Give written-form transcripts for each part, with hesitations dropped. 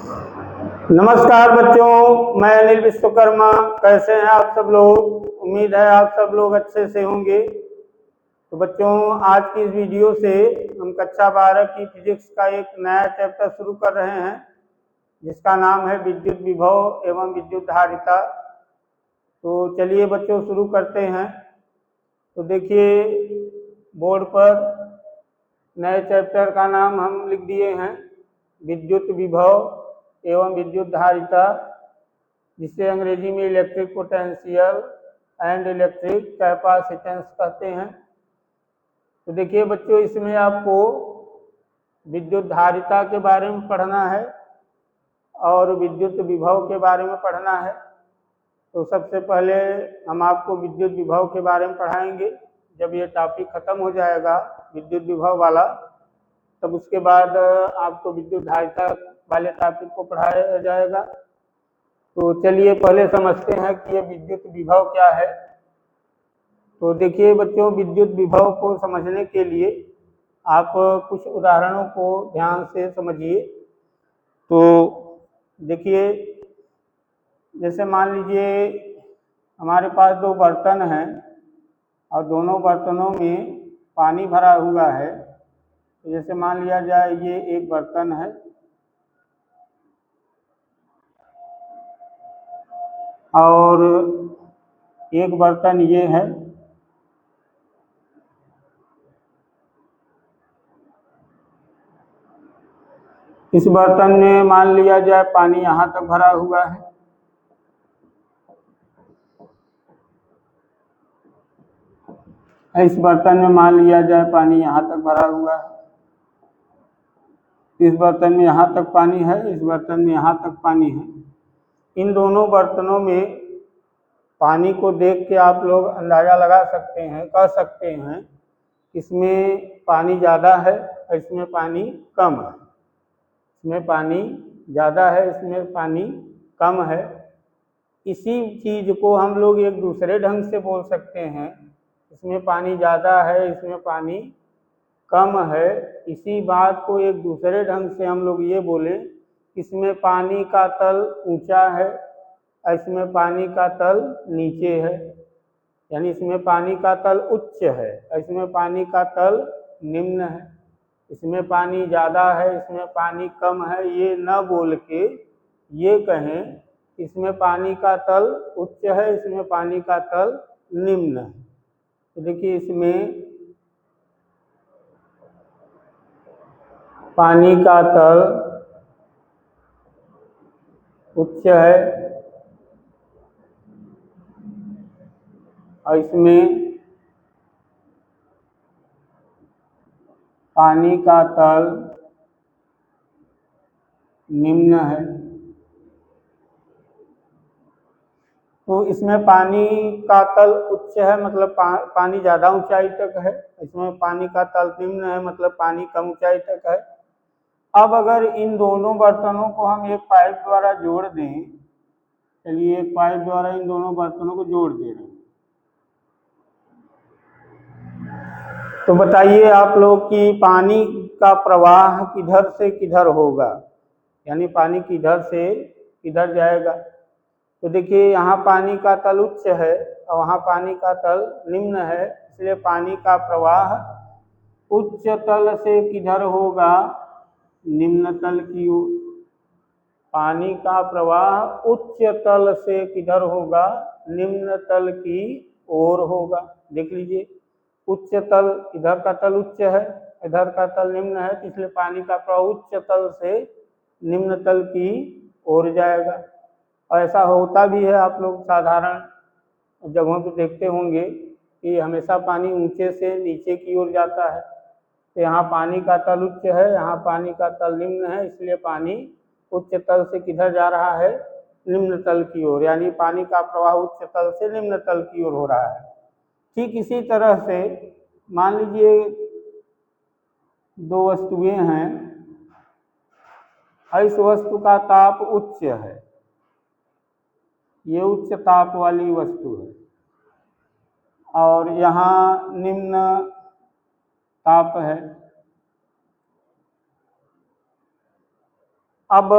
नमस्कार बच्चों, मैं अनिल विश्वकर्मा। कैसे हैं आप सब लोग? उम्मीद है आप सब लोग अच्छे से होंगे। तो बच्चों, आज की इस वीडियो से हम कक्षा 12 की फिजिक्स का एक नया चैप्टर शुरू कर रहे हैं, जिसका नाम है विद्युत विभव एवं विद्युत धारिता। तो चलिए बच्चों शुरू करते हैं। तो देखिए बोर्ड पर नए चैप्टर का नाम हम लिख दिए हैं विद्युत विभव एवं विद्युत धारिता, जिसे अंग्रेजी में electric potential and electric capacitance कहते हैं। तो देखिए बच्चों, इसमें आपको विद्युत धारिता के बारे में पढ़ना है और विद्युत विभव के बारे में पढ़ना है। तो सबसे पहले हम आपको विद्युत विभव के बारे में पढ़ाएंगे। जब ये टॉपिक खत्म हो जाएगा विद्युत विभव वाला, तब उसके बाद आपको विद्युत धारिता वाले टॉपिक को पढ़ाया जाएगा। तो चलिए पहले समझते हैं कि ये विद्युत विभव क्या है। तो देखिए बच्चों, विद्युत विभव को समझने के लिए आप कुछ उदाहरणों को ध्यान से समझिए। तो देखिए, जैसे मान लीजिए हमारे पास दो बर्तन हैं और दोनों बर्तनों में पानी भरा हुआ है। तो जैसे मान लिया जाए ये एक बर्तन है और एक बर्तन ये है। इस बर्तन में मान लिया जाए पानी यहाँ तक भरा हुआ है। इस बर्तन में मान लिया जाए पानी यहाँ तक भरा हुआ है। इस बर्तन में यहाँ तक पानी है, इस बर्तन में यहाँ तक पानी है। इन दोनों बर्तनों में पानी को देख के आप लोग अंदाज़ा लगा सकते हैं, कह सकते हैं इसमें पानी ज़्यादा है, इसमें पानी कम है। इसमें पानी ज़्यादा है, इसमें पानी कम है। इसी चीज़ को हम लोग एक दूसरे ढंग से बोल सकते हैं, इसमें पानी ज़्यादा है, इसमें पानी कम है। इसी बात को एक दूसरे ढंग से हम लोग ये बोले, इसमें पानी का तल ऊंचा है, इसमें पानी का तल नीचे है। यानी इसमें पानी का तल उच्च है, इसमें पानी का तल निम्न है। इसमें पानी ज़्यादा है, इसमें पानी कम है। ये न बोल के ये कहें इसमें पानी का तल उच्च है, इसमें पानी का तल निम्न है। तो देखिए इसमें पानी का तल उच्च है और इसमें पानी का तल निम्न है। तो इसमें पानी का तल उच्च है मतलब पानी ज़्यादा ऊंचाई तक है, इसमें पानी का तल निम्न है मतलब पानी कम ऊंचाई तक है। अब अगर इन दोनों बर्तनों को हम एक पाइप द्वारा जोड़ दें, चलिए एक पाइप द्वारा इन दोनों बर्तनों को जोड़ दे रहे हैं, तो बताइए आप लोग कि पानी का प्रवाह किधर से किधर होगा, यानी पानी किधर से किधर जाएगा। तो देखिए यहाँ पानी का तल उच्च है और वहाँ पानी का तल निम्न है, इसलिए पानी का प्रवाह उच्च तल से किधर होगा, निम्न तल की ओर। पानी का प्रवाह उच्च तल से किधर होगा, निम्न तल की ओर होगा। देख लीजिए, उच्च तल, इधर का तल उच्च है, इधर का तल निम्न है, इसलिए पानी का प्रवाह उच्च तल से निम्न तल की ओर जाएगा। और ऐसा होता भी है, आप लोग साधारण जगहों पे देखते होंगे कि हमेशा पानी ऊंचे से नीचे की ओर जाता है। तो यहाँ पानी का तल उच्च है, यहाँ पानी का तल निम्न है, इसलिए पानी उच्च तल से किधर जा रहा है, निम्न तल की ओर। यानी पानी का प्रवाह उच्च तल से निम्न तल की ओर हो रहा है। ठीक इसी तरह से मान लीजिए दो वस्तुएं हैं और इस वस्तु का ताप उच्च है, ये उच्च ताप वाली वस्तु है, और यहाँ निम्न ताप है। अब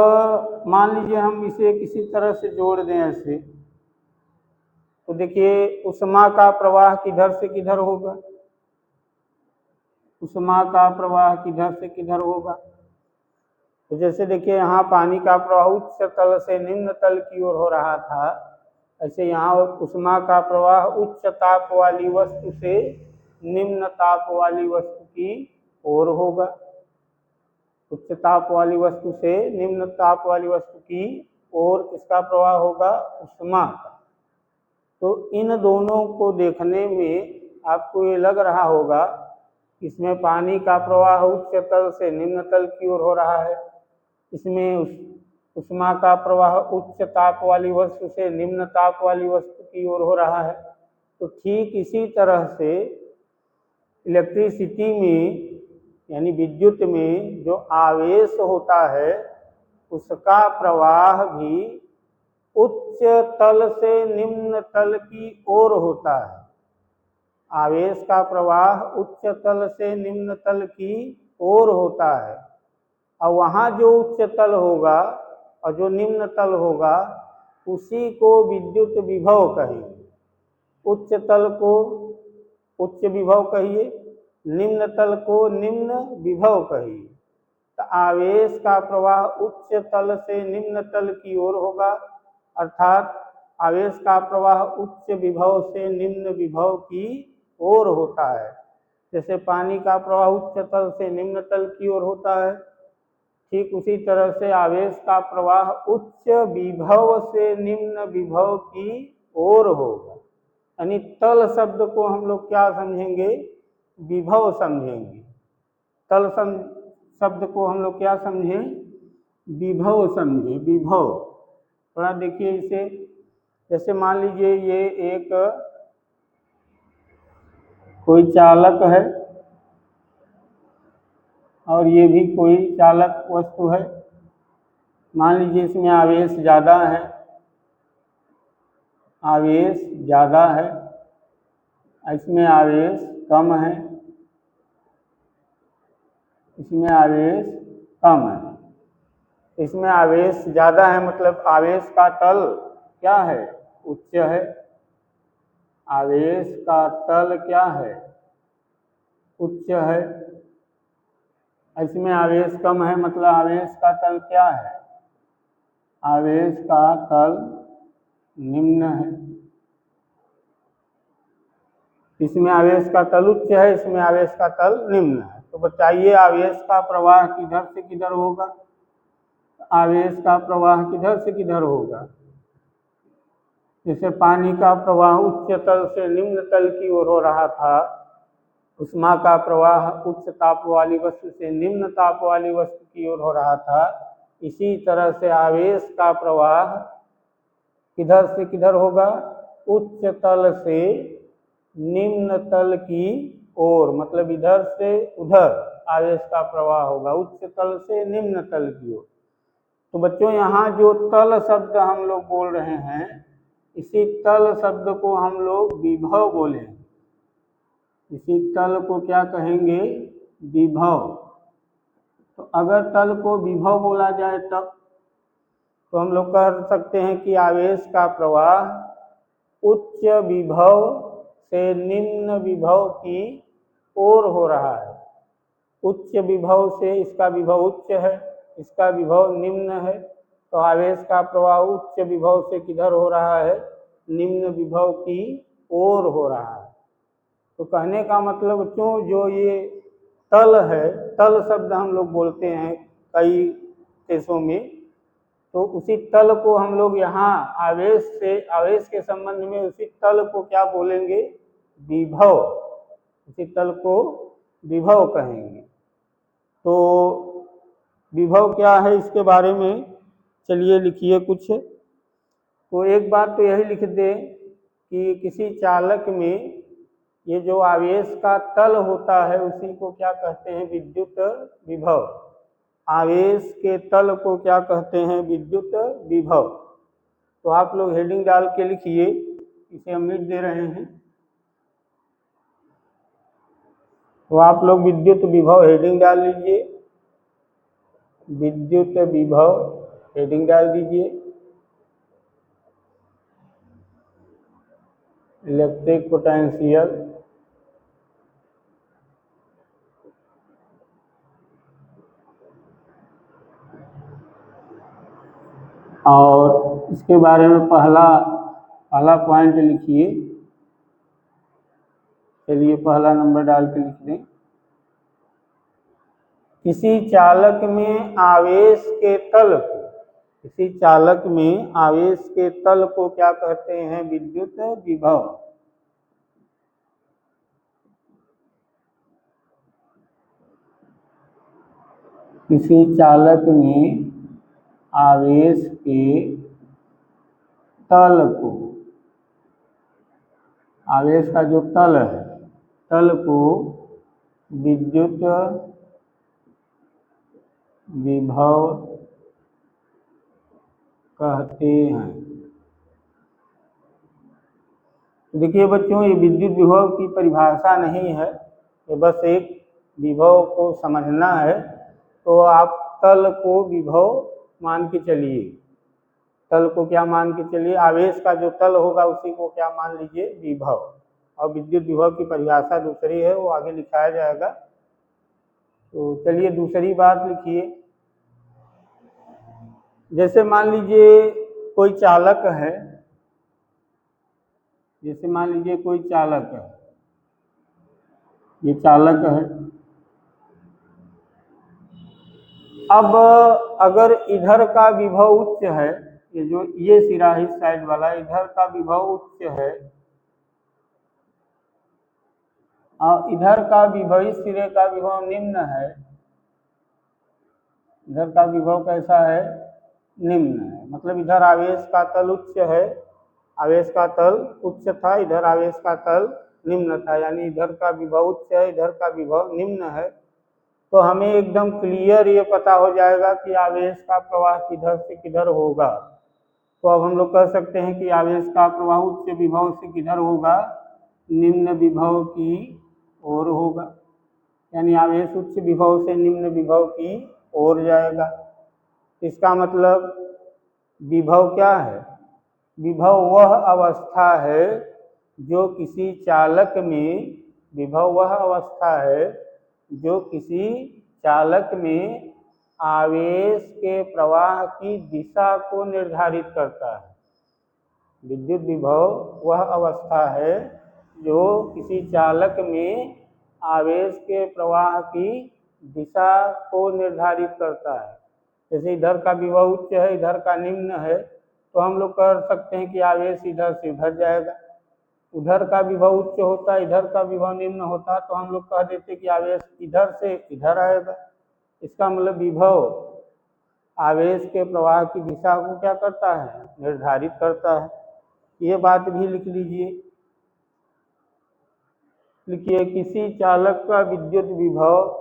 मान लीजिए हम इसे किसी तरह से जोड़ दें ऐसे, तो देखिए ऊष्मा का प्रवाह किधर से किधर होगा, ऊष्मा का प्रवाह किधर से किधर होगा। तो जैसे देखिए यहाँ पानी का प्रवाह उच्च तल से निम्न तल की ओर हो रहा था, ऐसे यहाँ ऊष्मा का प्रवाह उच्च ताप वाली वस्तु से निम्न ताप वाली वस्तु की ओर होगा। उच्च ताप वाली वस्तु से निम्न ताप वाली वस्तु की ओर किसका प्रवाह होगा, ऊष्मा का। तो इन दोनों को देखने में आपको ये लग रहा होगा इसमें पानी का प्रवाह उच्च तल से निम्न तल की ओर हो रहा है, इसमें ऊष्मा का प्रवाह उच्च ताप वाली वस्तु से निम्न ताप वाली वस्तु की ओर हो रहा है। तो ठीक इसी तरह से इलेक्ट्रिसिटी में यानी विद्युत में जो आवेश होता है उसका प्रवाह भी उच्च तल से निम्न तल की ओर होता है। आवेश का प्रवाह उच्च तल से निम्न तल की ओर होता है, और वहाँ जो उच्च तल होगा और जो निम्न तल होगा उसी को विद्युत विभव कहेंगे। उच्च तल को उच्च विभव कहिए, निम्न तल को निम्न विभव कहिए। तो आवेश का प्रवाह उच्च तल से निम्न तल की ओर होगा, अर्थात आवेश का प्रवाह उच्च विभव से निम्न विभव की ओर होता है। जैसे पानी का प्रवाह उच्च तल से निम्न तल की ओर होता है, ठीक उसी तरह से आवेश का प्रवाह उच्च विभव से निम्न विभव की ओर होगा। यानी तल शब्द को हम लोग क्या समझेंगे, विभव समझेंगे। तल शब्द को हम लोग क्या समझें, विभव समझे, विभव। थोड़ा देखिए इसे, जैसे मान लीजिए ये एक कोई चालक है और ये भी कोई चालक वस्तु है। मान लीजिए इसमें आवेश ज़्यादा है, आवेश ज़्यादा है, इसमें आवेश कम है, इसमें आवेश कम है। इसमें आवेश ज़्यादा है मतलब आवेश का तल क्या है, उच्च है। आवेश का तल क्या है, उच्च है। इसमें आवेश कम है मतलब आवेश का तल क्या है, आवेश का तल निम्न है। इसमें आवेश का तल उच्च है, इसमें आवेश का तल निम्न है। तो बताइए आवेश का प्रवाह किधर से किधर होगा, आवेश का प्रवाह किधर से किधर होगा। जैसे पानी का प्रवाह उच्च तल से निम्न तल की ओर हो रहा था, ऊष्मा का प्रवाह उच्च ताप वाली वस्तु से निम्न ताप वाली वस्तु की ओर हो रहा था, इसी तरह से आवेश का प्रवाह किधर से किधर होगा, उच्च तल से निम्न तल की ओर, मतलब इधर से उधर आवेश का प्रवाह होगा, उच्च तल से निम्न तल की ओर। तो बच्चों यहाँ जो तल शब्द हम लोग बोल रहे हैं, इसी तल शब्द को हम लोग विभव बोलेंगे। इसी तल को क्या कहेंगे, विभव। तो अगर तल को विभव बोला जाए तब तो हम लोग कह सकते हैं कि आवेश का प्रवाह उच्च विभव से निम्न विभव की ओर हो रहा है। उच्च विभव से इसका विभव उच्च है, इसका विभव निम्न है, तो आवेश का प्रवाह उच्च विभव से किधर हो रहा है, निम्न विभव की ओर हो रहा है। तो कहने का मतलब क्यों जो ये तल है, तल शब्द हम लोग बोलते हैं कई केसों में, तो उसी तल को हम लोग यहाँ आवेश से, आवेश के संबंध में उसी तल को क्या बोलेंगे, विभव। उसी तल को विभव कहेंगे। तो विभव क्या है इसके बारे में चलिए लिखिए कुछ। तो एक बार तो यही लिख दे कि किसी चालक में ये जो आवेश का तल होता है उसी को क्या कहते हैं, विद्युत विभव। आवेश के तल को क्या कहते हैं, विद्युत विभव। तो आप लोग हेडिंग डाल के लिखिए, इसे हम लिख दे रहे हैं। तो आप लोग विद्युत विभव हेडिंग डाल लीजिए। विद्युत विभव हेडिंग डाल दीजिए। इलेक्ट्रिक पोटेंशियल और इसके बारे में पहला पॉइंट लिखिए। चलिए पहला नंबर डाल के लिख दें। किसी चालक में आवेश के तल को, किसी चालक में आवेश के तल को क्या कहते हैं? विद्युत विभव। किसी चालक में आवेश के तल को, आवेश का जो तल है, तल को विद्युत विभव कहते हैं। देखिए बच्चों, ये विद्युत विभव की परिभाषा नहीं है, ये बस एक विभव को समझना है। तो आप तल को विभव मान के चलिए। तल को क्या मान के चलिए? आवेश का जो तल होगा उसी को क्या मान लीजिए? विभव। और विद्युत विभव की परिभाषा दूसरी है, वो आगे लिखाया जाएगा। तो चलिए दूसरी बात लिखिए। जैसे मान लीजिए कोई चालक है, जैसे मान लीजिए कोई चालक है, ये चालक है। अब अगर इधर का विभव उच्च है, ये जो ये सिरा इस साइड वाला, इधर का विभव उच्च है और इधर का विभव, इस सिरे का विभव निम्न है। इधर का विभव कैसा है? निम्न है। मतलब इधर आवेश का तल उच्च है, आवेश का तल उच्च था, इधर आवेश का तल निम्न था, यानी इधर का विभव उच्च है, इधर का विभव निम्न है। तो हमें एकदम क्लियर ये पता हो जाएगा कि आवेश का प्रवाह किधर से किधर होगा। तो अब हम लोग कह सकते हैं कि आवेश का प्रवाह उच्च विभव से किधर होगा? निम्न विभव की ओर होगा। यानी आवेश उच्च विभव से निम्न विभव की ओर जाएगा। इसका मतलब विभव क्या है? विभव वह अवस्था है जो किसी चालक में, विभव वह अवस्था है जो किसी चालक में आवेश के प्रवाह की दिशा को निर्धारित करता है। विद्युत विभव वह अवस्था है जो किसी चालक में आवेश के प्रवाह की दिशा को निर्धारित करता है। जैसे इधर का विभव उच्च है, इधर का निम्न है, तो हम लोग कह सकते हैं कि आवेश इधर से उधर जाएगा। उधर का विभव उच्च होता, इधर का विभव निम्न होता, तो हम लोग कह देते कि आवेश इधर से इधर आएगा। इसका मतलब विभव आवेश के प्रवाह की दिशा को क्या करता है? निर्धारित करता है। ये बात भी लिख लीजिए। लिखिए किसी चालक का विद्युत विभव,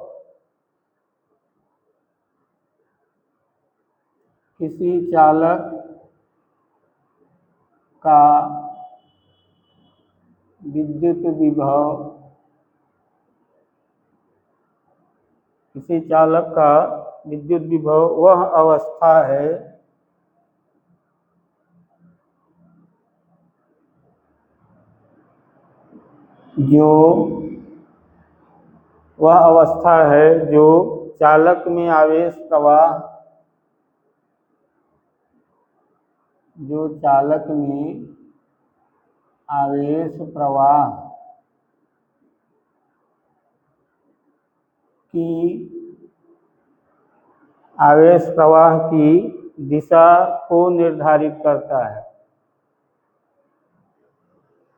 किसी चालक का विद्युत विभव, किसी चालक का विद्युत विभव वह अवस्था है जो, वह अवस्था है जो चालक में आवेश प्रवाह, जो चालक में आवेश प्रवाह की, आवेश प्रवाह की दिशा को निर्धारित करता है।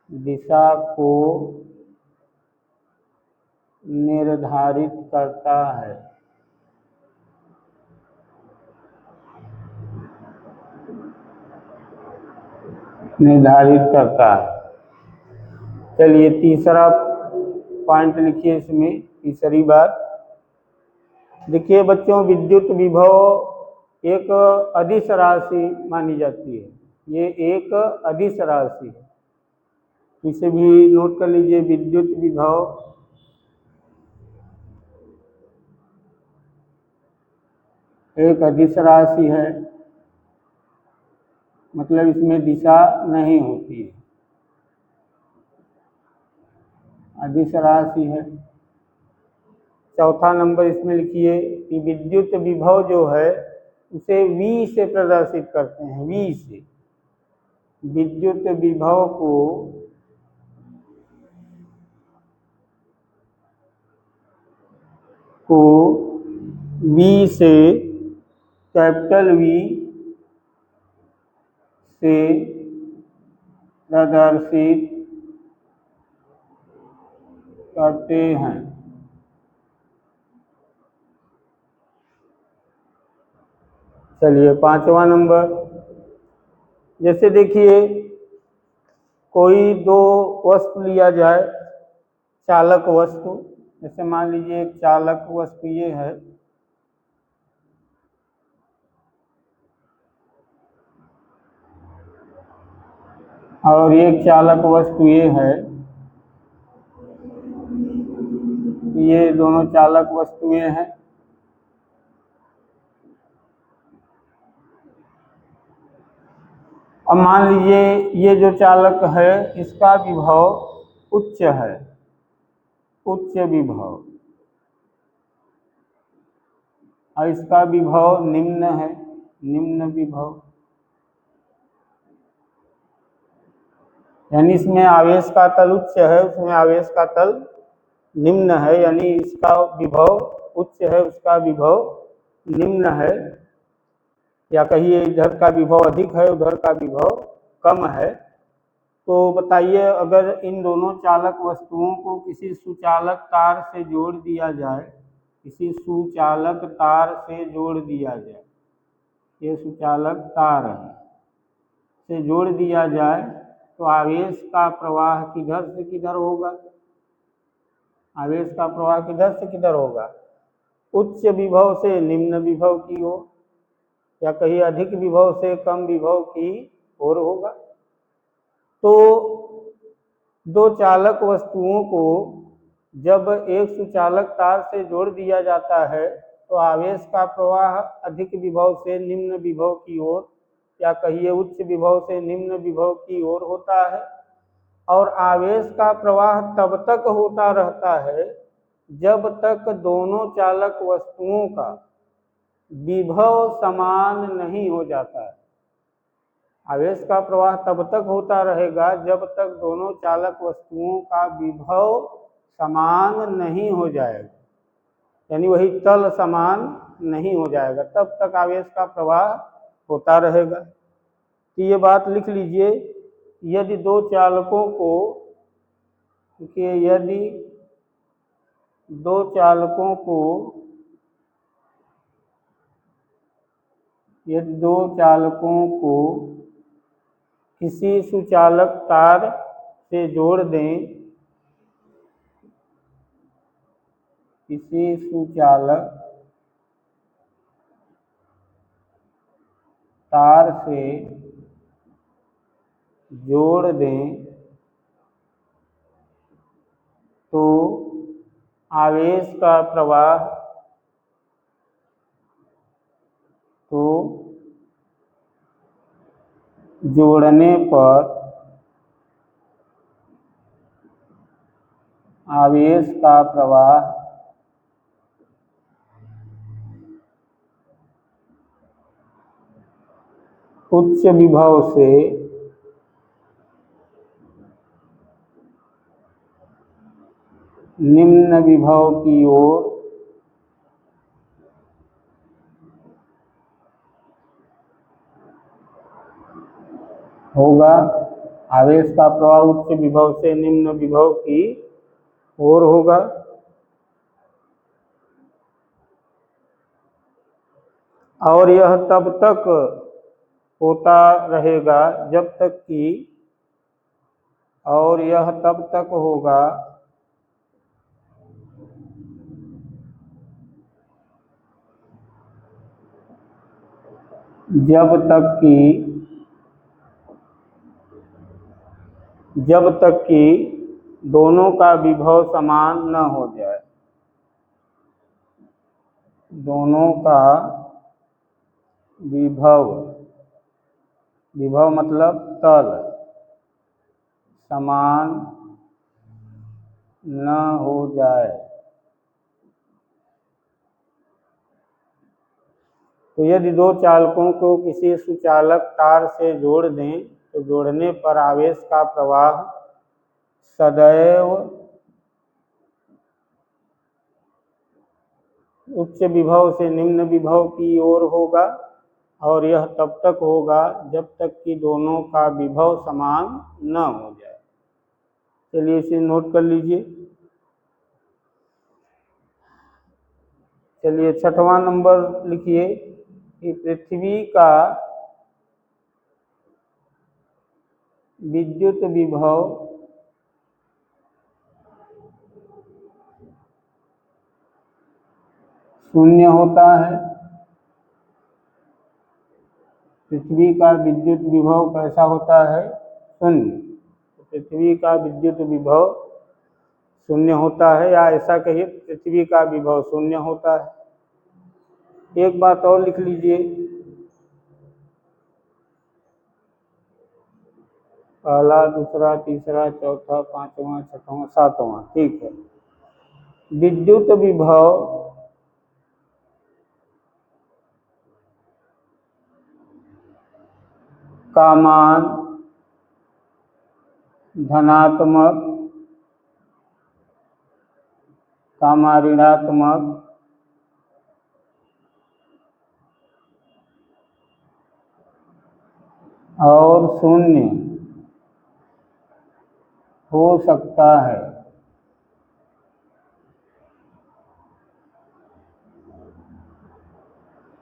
दिशा को निर्धारित करता है। निर्धारित करता है। चलिए तीसरा पॉइंट लिखिए इसमें, तीसरी बात। देखिए बच्चों, विद्युत विभव एक अदिश राशि मानी जाती है। ये एक अदिश राशि है, इसे भी नोट कर लीजिए। विद्युत विभव एक अदिश राशि है, मतलब इसमें दिशा नहीं होती है, अदिश राशि है। चौथा नंबर इसमें लिखिए कि विद्युत विभव जो है उसे V से प्रदर्शित करते हैं, V से। विद्युत विभव को V से, कैपिटल V से प्रदर्शित करते हैं। चलिए पांचवा नंबर, जैसे देखिए कोई दो वस्तु लिया जाए, चालक वस्तु, जैसे मान लीजिए एक चालक वस्तु ये है, और एक चालक वस्तु ये है, ये दोनों चालक वस्तुएं हैं। अब मान लीजिए ये जो चालक है इसका विभव उच्च है, उच्च विभव, और इसका विभव निम्न है, निम्न विभव। यानी इसमें आवेश का तल उच्च है, उसमें आवेश का तल निम्न है, यानी इसका विभव उच्च है, उसका विभव निम्न है, या कहिए इधर का विभव अधिक है, उधर का विभव कम है। तो बताइए अगर इन दोनों चालक वस्तुओं को किसी सुचालक तार से जोड़ दिया जाए, किसी सुचालक तार से जोड़ दिया जाए, ये सुचालक तार है, से जोड़ दिया जाए तो आवेश का प्रवाह किधर से किधर होगा? आवेश का प्रवाह किधर से किधर होगा? उच्च विभव से निम्न विभव की ओर, या कहीं अधिक विभव से कम विभव की ओर होगा। तो दो चालक वस्तुओं को जब एक सुचालक तार से जोड़ दिया जाता है तो आवेश का प्रवाह अधिक विभव से निम्न विभव की ओर, या कहिए उच्च विभव से निम्न विभव की ओर होता है। और आवेश का प्रवाह तब तक होता रहता है जब तक दोनों चालक वस्तुओं का विभव समान नहीं हो जाता है। आवेश का प्रवाह तब तक होता रहेगा जब तक दोनों चालक वस्तुओं का विभव समान नहीं हो जाएगा, यानी वही तल समान नहीं हो जाएगा, तब तक आवेश का प्रवाह होता रहेगा। तो ये बात लिख लीजिए, यदि दो चालकों को, देखिए यदि दो चालकों को, यदि दो चालकों को किसी सुचालक तार से जोड़ दें, किसी सुचालक तार से जोड़ दें तो आवेश का प्रवाह, तो जोड़ने पर आवेश का प्रवाह उच्च विभव से निम्न विभव की ओर होगा। आवेश का प्रवाह उच्च विभव से निम्न विभव की ओर होगा। और यह तब तक होता रहेगा जब तक कि, और यह तब तक होगा जब तक कि दोनों का विभव समान न हो जाए, दोनों का विभव, विभव मतलब तल समान न हो जाए। तो यदि दो चालकों को किसी सुचालक तार से जोड़ दें तो जोड़ने पर आवेश का प्रवाह सदैव उच्च विभव से निम्न विभव की ओर होगा और यह तब तक होगा जब तक कि दोनों का विभव समान न हो जाए। चलिए इसे नोट कर लीजिए। चलिए 6वां नंबर लिखिए कि पृथ्वी का विद्युत विभव शून्य होता है। पृथ्वी का विद्युत विभव कैसा होता है? शून्य। पृथ्वी का विद्युत विभव शून्य होता है, या ऐसा कहिए पृथ्वी का विभव शून्य होता है। एक बात और लिख लीजिए, पहला, दूसरा, तीसरा, चौथा, पांचवा, छठवां, सातवां। ठीक है। विद्युत विभव का मान धनात्मक, कामा ऋणात्मक, और शून्य हो सकता है।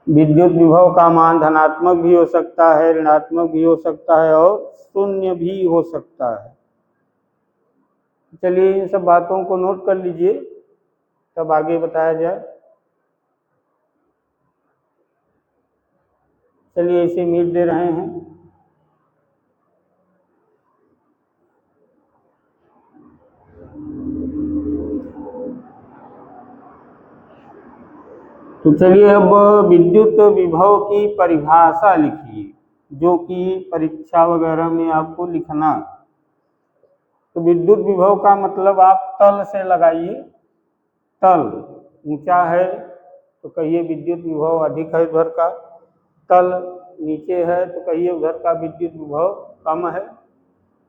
विद्युत विभव का मान धनात्मक भी हो सकता है, ऋणात्मक भी हो सकता है और शून्य भी हो सकता है। चलिए इन सब बातों को नोट कर लीजिए, तब आगे बताया जाए। चलिए इसे मीट दे रहे हैं। तो चलिए अब विद्युत विभव की परिभाषा लिखिए, जो कि परीक्षा वगैरह में आपको लिखना। तो विद्युत विभव का मतलब आप तल से लगाइए। तल ऊंचा है तो कहिए विद्युत विभव अधिक है उधर का, तल नीचे है तो कहिए उधर का विद्युत विभव कम है।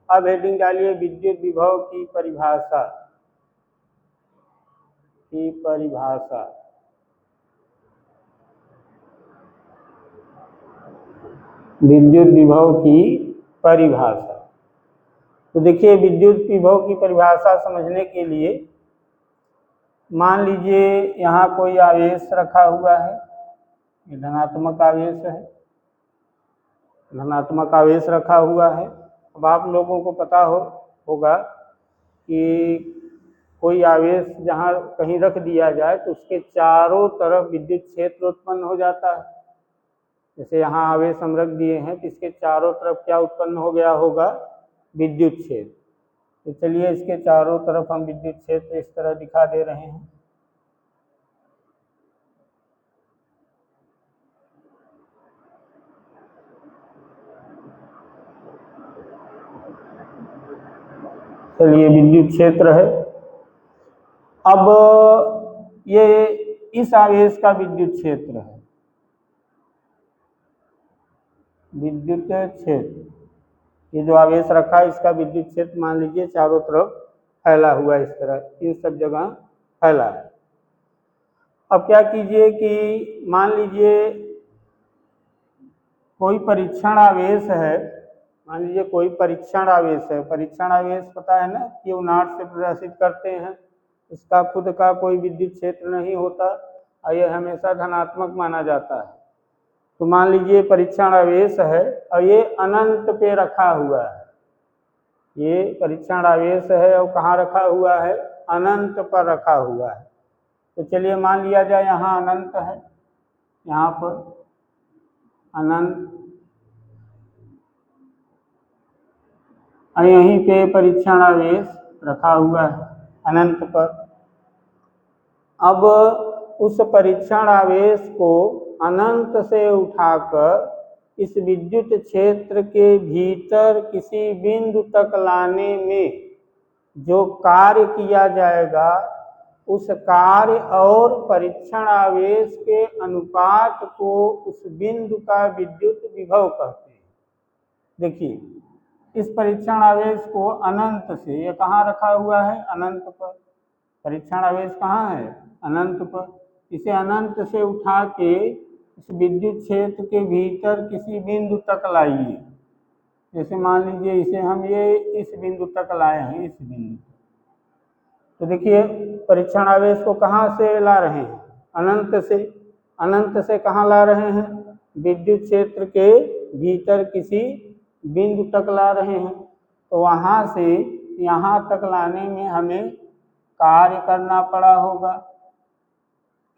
अब हेडिंग डालिए विद्युत विभव की परिभाषा। विद्युत विभव की परिभाषा। तो देखिए विद्युत विभव की परिभाषा समझने के लिए मान लीजिए यहाँ कोई आवेश रखा हुआ है, ये धनात्मक आवेश है, धनात्मक आवेश रखा हुआ है। अब आप लोगों को पता होगा कि कोई आवेश जहाँ कहीं रख दिया जाए तो उसके चारों तरफ विद्युत क्षेत्र उत्पन्न हो जाता है। जैसे यहाँ आवेश हम रख दिए हैं तो इसके चारों तरफ क्या उत्पन्न हो गया होगा? विद्युत क्षेत्र। तो चलिए इसके चारों तरफ हम विद्युत क्षेत्र इस तरह दिखा दे रहे हैं। चलिए विद्युत क्षेत्र है। अब ये इस आवेश का विद्युत क्षेत्र है, विद्युत क्षेत्र। ये जो आवेश रखा है इसका विद्युत क्षेत्र मान लीजिए चारों तरफ फैला हुआ है, इस तरह इन सब जगह फैला है। अब क्या कीजिए कि मान लीजिए कोई परीक्षण आवेश है, मान लीजिए कोई परीक्षण आवेश है। परीक्षण आवेश पता है ना, Q0 से प्रदर्शित करते हैं। इसका खुद का कोई विद्युत क्षेत्र नहीं होता और यह हमेशा धनात्मक माना जाता है। तो मान लीजिए परीक्षण आवेश है और ये अनंत पे रखा हुआ है। ये परीक्षण आवेश है और कहाँ रखा हुआ है? अनंत पर रखा हुआ है। तो चलिए मान लिया जाए यहाँ अनंत है, यहाँ पर अनंत, और यहीं पे परीक्षण आवेश रखा हुआ है अनंत पर। अब उस परीक्षण आवेश को अनंत से उठाकर इस विद्युत क्षेत्र के भीतर किसी बिंदु तक लाने में जो कार्य किया जाएगा उस कार्य और परीक्षण आवेश के अनुपात को उस बिंदु का विद्युत विभव कहते हैं। देखिए इस परीक्षण आवेश को अनंत से, ये कहाँ रखा हुआ है, अनंत पर। परीक्षण आवेश कहाँ है, अनंत पर। इसे अनंत से उठा के इस विद्युत क्षेत्र के भीतर किसी बिंदु तक लाइए। जैसे मान लीजिए इसे हम ये इस बिंदु तक लाए हैं, इस बिंदु तक। तो देखिए परीक्षण आवेश को कहाँ से ला रहे हैं, अनंत से। अनंत से कहाँ ला रहे हैं, विद्युत क्षेत्र के भीतर किसी बिंदु तक ला रहे हैं। तो वहाँ से यहाँ तक लाने में हमें कार्य करना पड़ा होगा।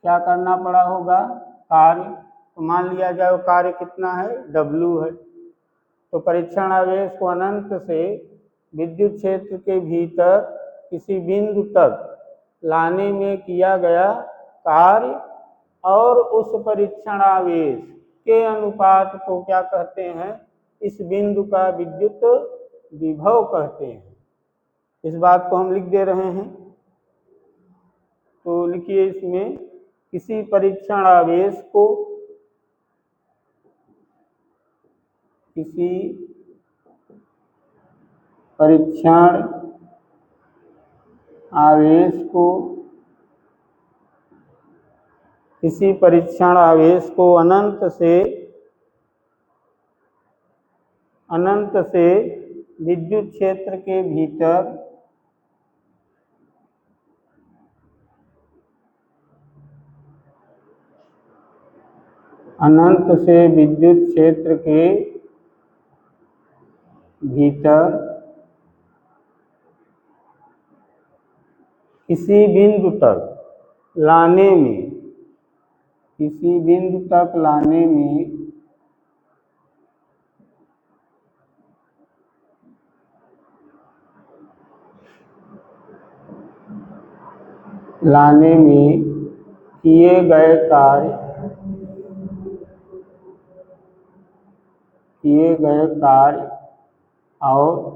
क्या करना पड़ा होगा, कार्य। तो मान लिया जाए वो कार्य कितना है, W है। तो परीक्षण आवेश को अनंत से विद्युत क्षेत्र के भीतर किसी बिंदु तक लाने में किया गया कार्य और उस परीक्षण आवेश के अनुपात को क्या कहते हैं, इस बिंदु का विद्युत विभव कहते हैं। इस बात को हम लिख दे रहे हैं। तो लिखिए इसमें किसी परीक्षण आवेश को, किसी परीक्षण आवेश को, किसी परीक्षण आवेश को अनंत से विद्युत क्षेत्र के भीतर अनंत से विद्युत क्षेत्र के भीतर किसी बिंदु तक लाने में, किसी बिंदु तक लाने में किए गए कार्य और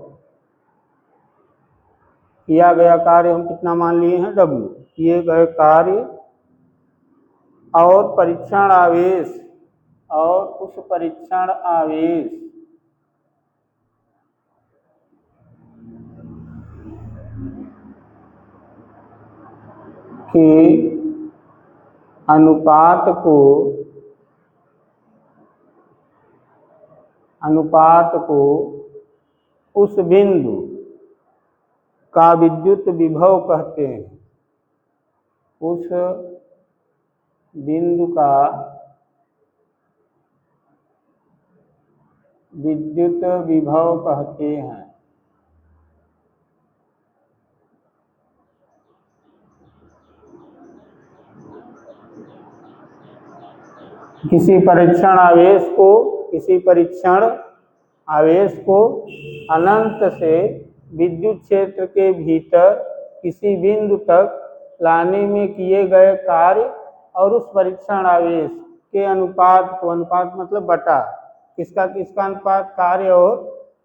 किया गया कार्य हम कितना मान लिए हैं, W। किए गए कार्य और परीक्षण आवेश और उस परीक्षण आवेश के अनुपात को उस बिंदु का विद्युत विभव कहते हैं। उस बिंदु का विद्युत विभव कहते हैं। किसी परीक्षण आवेश को अनंत से विद्युत क्षेत्र के भीतर किसी बिंदु तक लाने में किए गए कार्य और उस परीक्षण आवेश के अनुपात को, अनुपात मतलब बटा, किसका अनुपात, कार्य और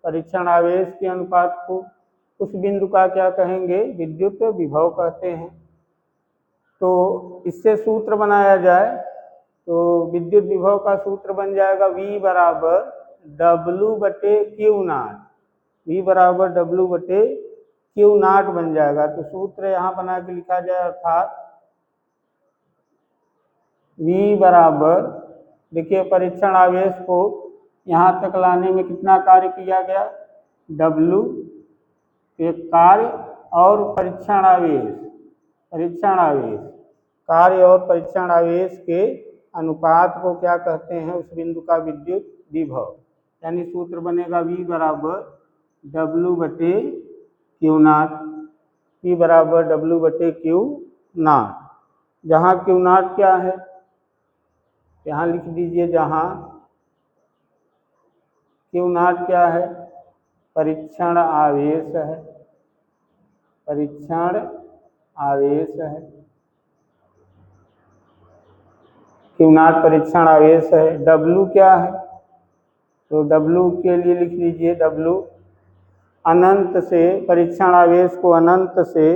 परीक्षण आवेश के अनुपात को उस बिंदु का क्या कहेंगे, विद्युत विभव कहते हैं। तो इससे सूत्र बनाया जाए तो विद्युत विभव का सूत्र बन जाएगा V बराबर W बटे Q नॉट। V बराबर W बटे Q नॉट बन जाएगा। तो सूत्र यहाँ बना के लिखा जाए, अर्थात V बराबर, देखिए परीक्षण आवेश को यहाँ तक लाने में कितना कार्य किया गया, W, एक कार्य और परीक्षण आवेश, कार्य और परीक्षण आवेश के अनुपात को क्या कहते हैं, उस बिंदु का विद्युत विभव। यानी सूत्र बनेगा V बराबर W बटे Q नॉट। V बराबर W बटे Q नॉट। जहाँ Q नॉट क्या है, यहाँ लिख दीजिए, जहाँ Q नॉट क्या है, परीक्षण आवेश है, परीक्षण आवेश है। क्यू नॉट परीक्षण आवेश है। W क्या है? तो W के लिए लिख लीजिए W अनंत से, परीक्षण आवेश को अनंत से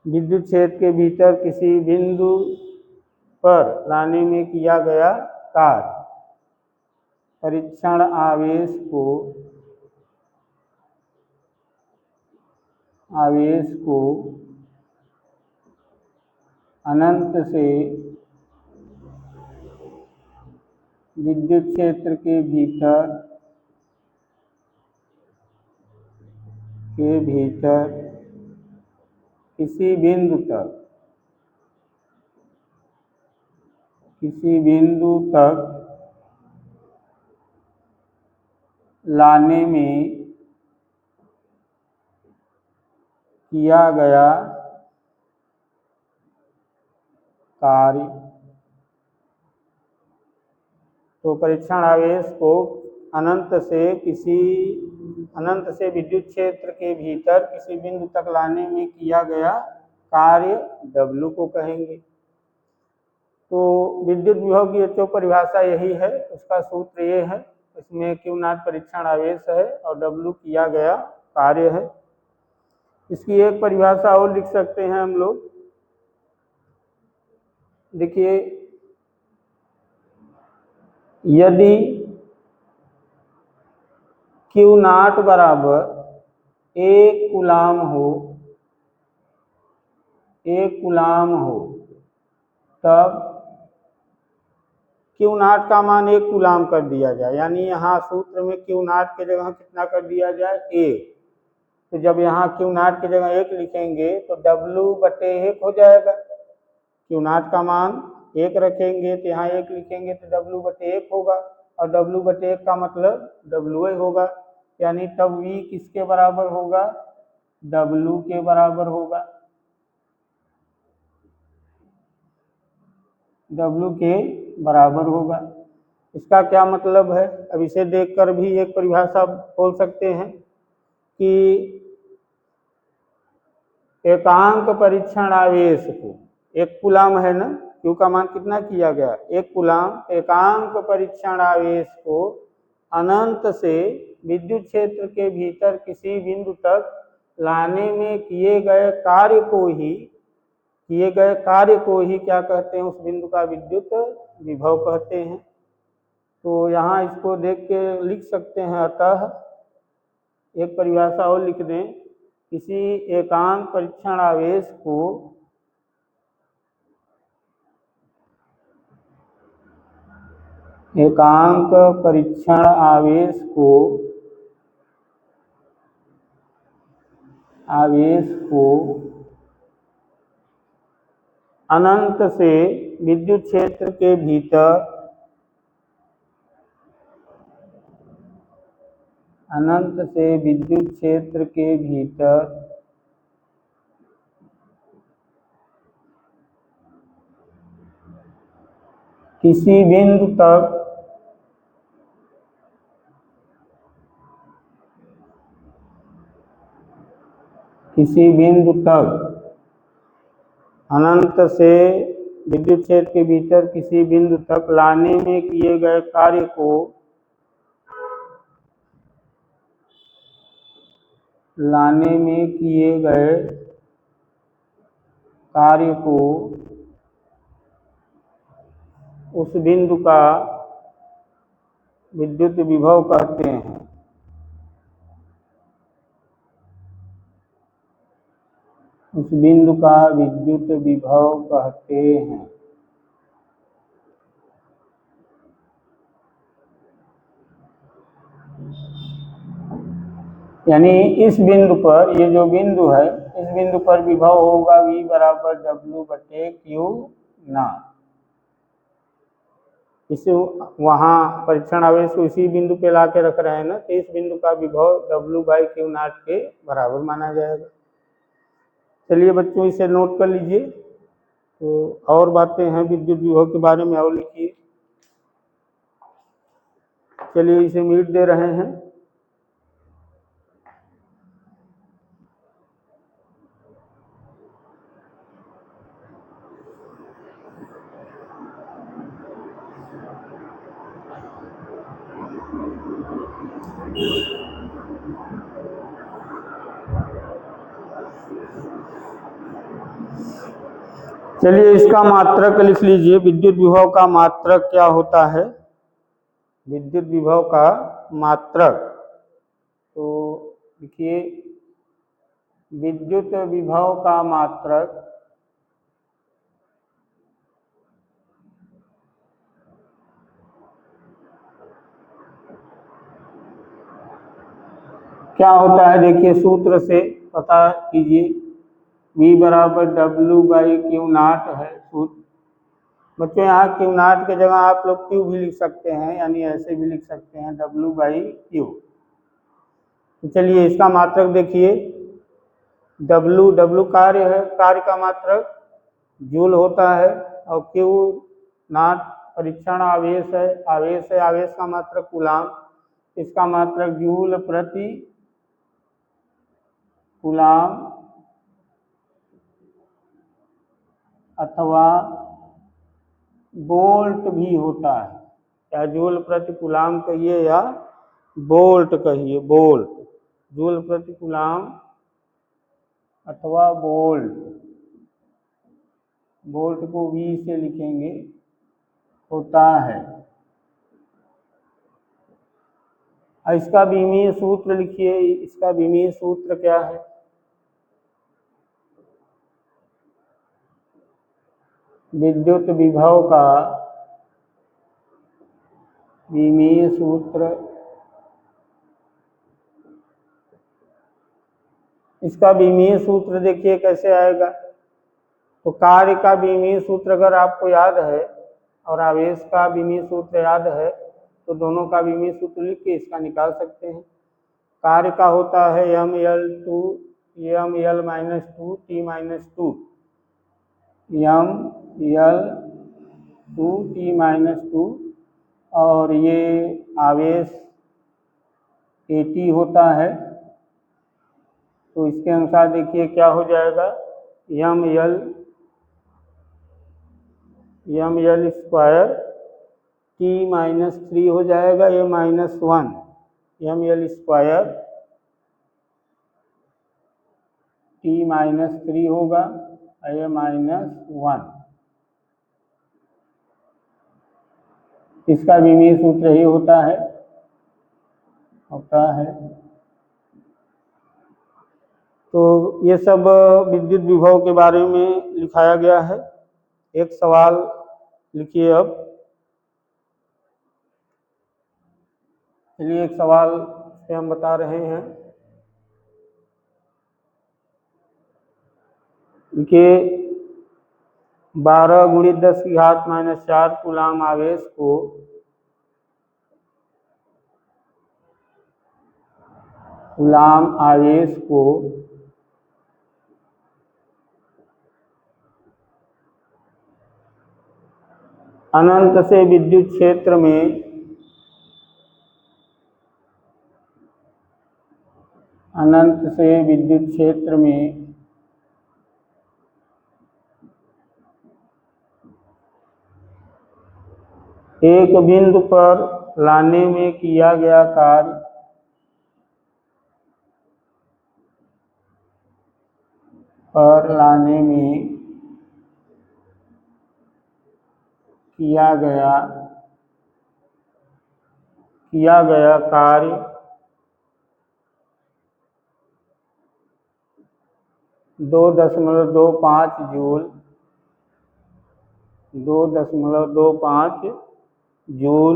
विद्युत क्षेत्र के भीतर किसी बिंदु पर लाने में किया गया कार्य। परीक्षण आवेश को अनंत से विद्युत क्षेत्र के भीतर किसी बिंदु तक लाने में किया गया कार्य। तो परीक्षण आवेश को अनंत से विद्युत क्षेत्र के भीतर किसी बिंदु तक लाने में किया गया कार्य W को कहेंगे। तो विद्युत विभव की जो परिभाषा यही है, उसका सूत्र ये है, इसमें क्यू नॉट परीक्षण आवेश है और W किया गया कार्य है। इसकी एक परिभाषा और लिख सकते हैं हम लोग। देखिए, यदि क्यू नॉट बराबर 1 कूलाम हो तब क्यू नॉट का मान 1 कूलाम कर दिया जाए, यानी यहाँ सूत्र में क्यू नॉट की जगह कितना कर दिया जाए? 1। तो जब यहाँ क्यू नॉट की जगह 1 लिखेंगे तो W/1 हो जाएगा। क्यू नॉट का मान 1 रखेंगे तो यहाँ 1 लिखेंगे तो W/1 होगा, और W/1 का मतलब WA होगा, यानी तब V किसके बराबर होगा? W के बराबर होगा। W के बराबर होगा। इसका क्या मतलब है? अब इसे देखकर भी एक परिभाषा बोल सकते हैं कि एकांक परीक्षण आवेश को, 1 कूलाम है ना, Q का मान कितना किया गया? 1 कूलाम। एकांक परीक्षण आवेश को अनंत से विद्युत क्षेत्र के भीतर किसी बिंदु तक लाने में किए गए कार्य को ही क्या कहते हैं? उस बिंदु का विद्युत विभव कहते हैं। तो यहाँ इसको देख के लिख सकते हैं। अतः एक परिभाषा और लिख दें, किसी एकांक परीक्षण आवेश को अनंत से विद्युत क्षेत्र के भीतर किसी बिंदु तक अनंत से विद्युत क्षेत्र के भीतर किसी बिंदु तक लाने में किए गए कार्य को उस बिंदु का विद्युत विभव कहते हैं। उस बिंदु का विद्युत विभव कहते हैं। यानी इस बिंदु पर, ये जो बिंदु है, इस बिंदु पर विभव होगा V बराबर W/Q नॉट। इसे वहाँ परीक्षण आवेश को इसी बिंदु पे ला के रख रहे हैं ना, तो इस बिंदु का विभव W/Q नॉट के बराबर माना जाएगा। चलिए बच्चों, इसे नोट कर लीजिए। तो और बातें हैं विद्युत विभव के बारे में और लिखिए। चलिए इसे मीट दे रहे हैं। चलिए इसका मात्रक लिख लीजिए। विद्युत विभव का मात्रक क्या होता है? विद्युत विभव का मात्रक, तो देखिए विद्युत विभव का मात्रक क्या होता है? देखिए सूत्र से पता कीजिए। V बराबर W/Q0 है सूत्र। बच्चों यहाँ Q0 की जगह आप लोग Q भी लिख सकते हैं, यानी ऐसे भी लिख सकते हैं W/Q। तो चलिए इसका मात्रक देखिए। W कार्य है, कार्य का मात्रक जूल होता है, और Q0 परीक्षण आवेश है, आवेश है, आवेश का मात्रक कूलाम, इसका मात्रक जूल प्रति कूलाम अथवा वोल्ट भी होता है। या जूल प्रति कूलाम कहिए या वोल्ट कहिए, वोल्ट, जूल प्रति कूलाम अथवा वोल्ट। वोल्ट को V से लिखेंगे, होता है। इसका विमीय सूत्र लिखिए। इसका विमीय सूत्र क्या है? विद्युत विभव का विमीय सूत्र, इसका विमीय सूत्र देखिए कैसे आएगा। तो कार्य का विमीय सूत्र अगर आपको याद है और आवेश का विमीय सूत्र याद है, तो दोनों का विमीय सूत्र लिख के इसका निकाल सकते हैं। कार्य का होता है ml2 ml-2 t-2, ml2 t-2, और ये आवेश AT होता है। तो इसके अनुसार देखिए क्या हो जाएगा, ml स्क्वायर t-3 हो जाएगा, ये -1, ml स्क्वायर t-3 होगा, ये -1। इसका विमीय सूत्र ही होता है। तो ये सब विद्युत विभव के बारे में लिखाया गया है। एक सवाल लिखिए अब। चलिए एक सवाल से हम बता रहे हैं। देखिए 12 × 10⁻⁴ कूलाम आवेश को अनंत से विद्युत क्षेत्र में एक बिंदु पर लाने में किया गया कार्य किया गया कार्य 2.25 जूल, 2.25 जूल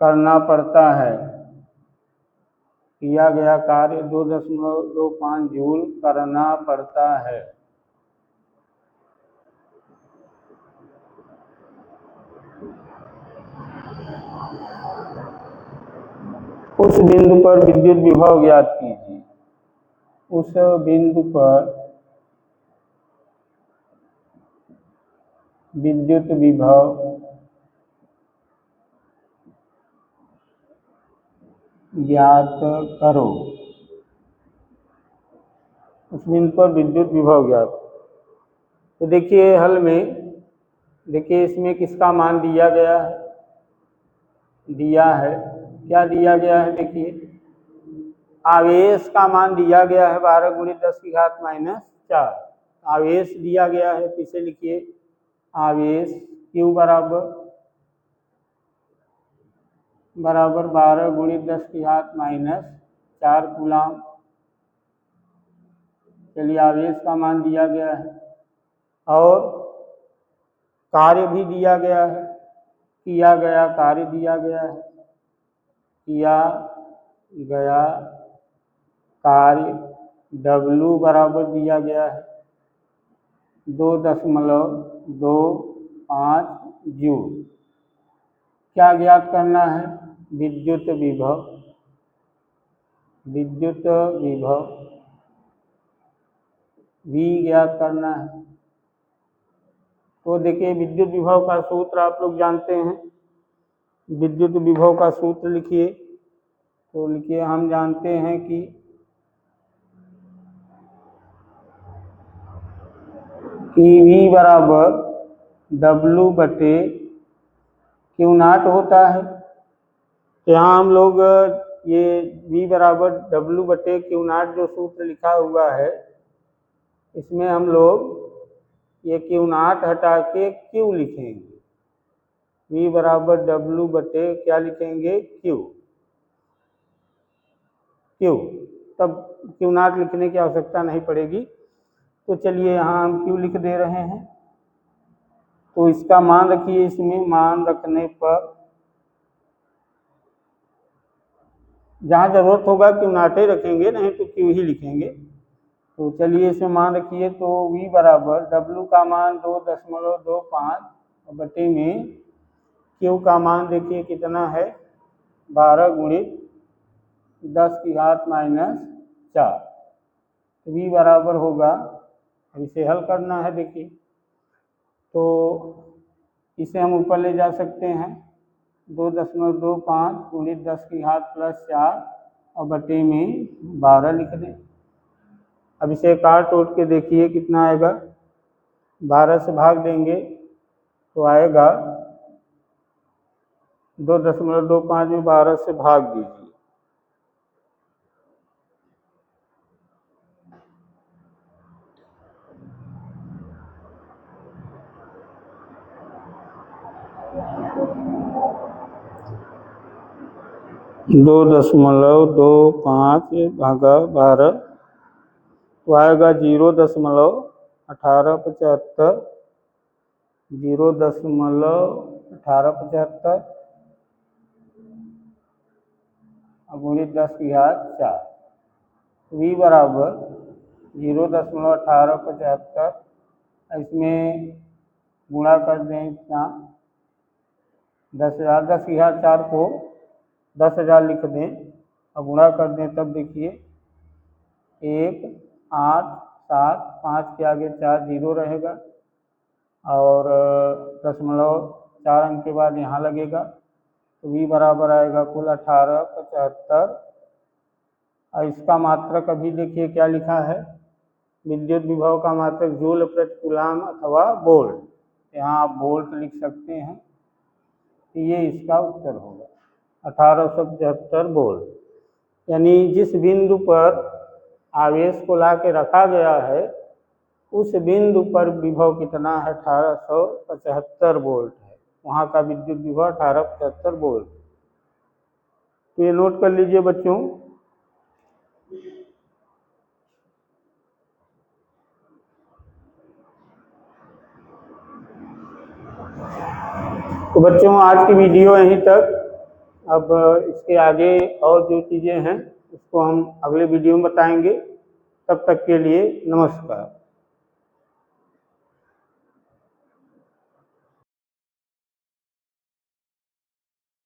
करना पड़ता है। किया गया कार्य 2.25 जूल करना पड़ता है। उस बिंदु पर विद्युत विभव ज्ञात कीजिए। उस बिंदु पर विद्युत विभव ज्ञात करो। उस बिंदु पर विद्युत विभव ज्ञात। तो देखिए हल में, देखिए इसमें किसका मान दिया गया है, दिया है। क्या दिया गया है देखिए, आवेश का मान दिया गया है 12 × 10⁻⁴। आवेश दिया गया है, पीछे लिखिए आवेश Q बराबर 12 × 10⁻⁴ कूलाम। चलिए आवेश का मान दिया गया है और कार्य भी दिया गया है, किया गया कार्य दिया गया है, किया गया कार्य W बराबर दिया गया है 2.25 जूल। क्या ज्ञात करना है, विद्युत विभव। विद्युत विभव V ज्ञात करना है। तो देखिए विद्युत विभव का सूत्र आप लोग जानते हैं। विद्युत विभव का सूत्र लिखिए, तो लिखिए हम जानते हैं कि V बराबर W/Q0 होता है। यहाँ हम लोग ये V बराबर W/Q0 जो सूत्र लिखा हुआ है, इसमें हम लोग ये Q0 हटा के Q लिखेंगे। V बराबर W/ क्या लिखेंगे, Q। तब Q0 लिखने की आवश्यकता नहीं पड़ेगी। तो चलिए यहाँ हम Q लिख दे रहे हैं। तो इसका मान रखिए, इसमें मान रखने पर जहाँ जरूरत होगा Q0 ही रखेंगे, नहीं तो Q ही लिखेंगे। तो चलिए इसमें मान रखिए, तो V बराबर W का मान 2.25 बटे में Q का मान देखिए कितना है, 12 × 10⁻⁴। V बराबर होगा, इसे हल करना है देखिए, तो इसे हम ऊपर ले जा सकते हैं 2.25 × 10⁻⁴ और बटे में 12 लिख दें। अब इसे काट उठ के देखिए कितना आएगा, 12 से भाग देंगे तो आएगा 2.25 में 12 से भाग दीजिए, दो 2.25 भागा 12 तो आएगा 0.1875। 0.1875 गुणित 10⁻⁴। V बराबर 0.1875, इसमें गुणा कर दें इतना 10,000, 10⁻⁴ को 10,000 लिख दें और गुणा कर दें, तब देखिए 1, 8, 7, 5 के आगे 4 जीरो रहेगा और 0.4 अंक के बाद यहाँ लगेगा। तो V बराबर आएगा कुल 1875। और इसका मात्रक अभी देखिए क्या लिखा है, विद्युत विभव का मात्रक जूल प्रति कूलाम अथवा वोल्ट। यहाँ आप वोल्ट लिख सकते हैं। तो ये इसका उत्तर होगा 1875 वोल्ट। यानी जिस बिंदु पर आवेश को ला के रखा गया है, उस बिंदु पर विभव कितना है, 1875 वोल्ट है। वहाँ का विद्युत विभव 1875 वोल्ट। तो ये नोट कर लीजिए बच्चों। तो बच्चों आज की वीडियो यहीं तक। अब इसके आगे और जो चीज़ें हैं उसको हम अगले वीडियो में बताएंगे। तब तक के लिए नमस्कार।